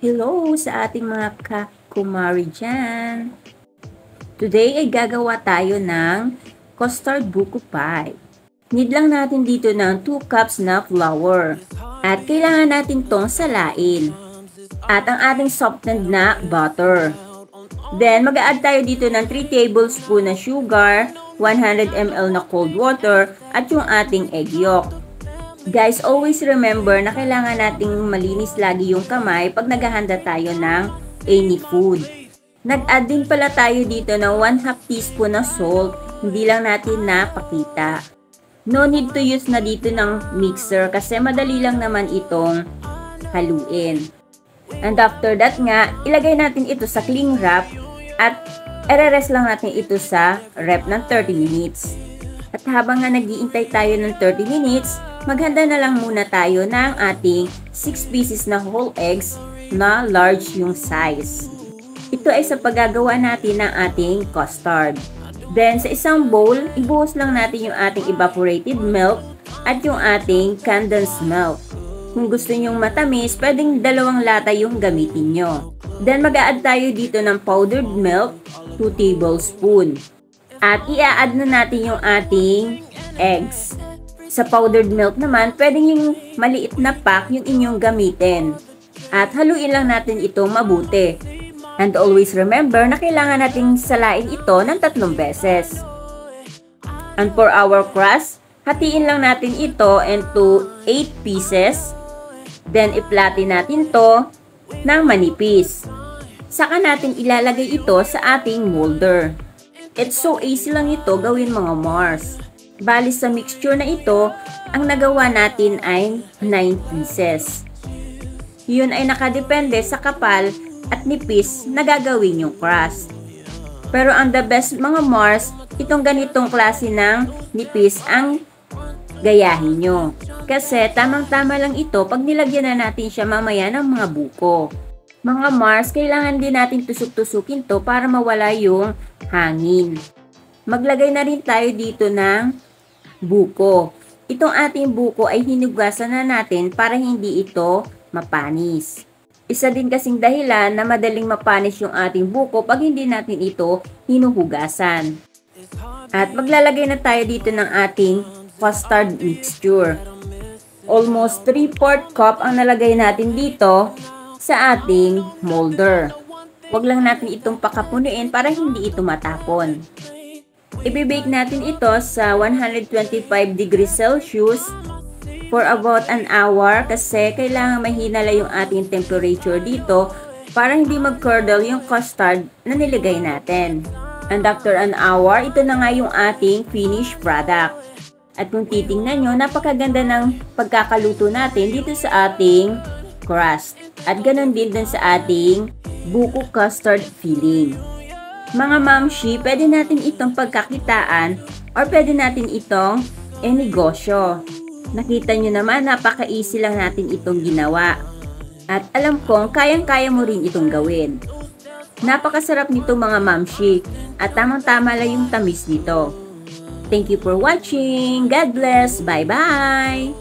Hello sa ating mga kakumari dyan. Today ay gagawa tayo ng custard buko pie. Need lang natin dito ng 2 cups na flour. At kailangan natin tong salain. At ang ating softened na butter. Then mag-a-add tayo dito ng 3 tablespoon na sugar, 100 ml na cold water, at yung ating egg yolk. Guys, always remember na kailangan nating malinis lagi yung kamay pag naghahanda tayo ng any food. Nag-add din pala tayo dito ng 1/2 teaspoon na salt, hindi lang natin napakita. No need to use na dito ng mixer kasi madali lang naman itong haluin. And after that nga, ilagay natin ito sa cling wrap at ere-rest lang natin ito sa rep ng 30 minutes. At habang nga nag-iintay tayo ng 30 minutes, maghanda na lang muna tayo ng ating 6 pieces na whole eggs na large yung size. Ito ay sa paggagawa natin ng ating custard. Then sa isang bowl, ibuhos lang natin yung ating evaporated milk at yung ating condensed milk. Kung gusto nyong matamis, pwedeng 2 lata yung gamitin nyo. Then mag-a-add tayo dito ng powdered milk, 2 tablespoons. At i-add na natin yung ating eggs. Sa powdered milk naman, pwedeng yung maliit na pack yung inyong gamitin. At haluin lang natin ito mabuti. And always remember na kailangan nating salain ito ng 3 beses. And for our crust, hatiin lang natin ito into 8 pieces. Then i-flatten natin to ng manipis. Saka natin ilalagay ito sa ating molder. It's so easy lang ito gawin mga Mars. Bali sa mixture na ito, ang nagawa natin ay 9 pieces. Yun ay nakadepende sa kapal at nipis na gagawin yung crust. Pero ang the best mga Mars, itong ganitong klase ng nipis ang gayahin nyo. Kasi tamang-tama lang ito pag nilagyan na natin siya mamaya ng mga buko. Mga Mars, kailangan din natin tusok-tusukin to para mawala yung hangin. Maglagay na rin tayo dito ng buko. Itong ating buko ay hinugasan na natin para hindi ito mapanis. Isa din kasing dahilan na madaling mapanis yung ating buko pag hindi natin ito hinuhugasan. At maglalagay na tayo dito ng ating custard mixture. Almost 3/4 cup ang nalagay natin dito sa ating molder. Huwag lang natin itong pakapunuin para hindi ito matapon. I-bake natin ito sa 125 degrees Celsius for about an hour kasi kailangan mahina lang yung ating temperature dito para hindi mag-curdle yung custard na nilagay natin. And after an hour, ito na nga yung ating finished product. At kung titingnan nyo, napakaganda ng pagkakaluto natin dito sa ating crust. At ganun din dun sa ating buko custard filling. Mga mamshi, pwede natin itong pagkakitaan or pwede natin itong negosyo. Nakita nyo naman, napaka-easy lang natin itong ginawa. At alam kong, kayang-kaya mo rin itong gawin. Napakasarap nito mga mamshi at tamang-tama lang yung tamis nito. Thank you for watching. God bless. Bye-bye!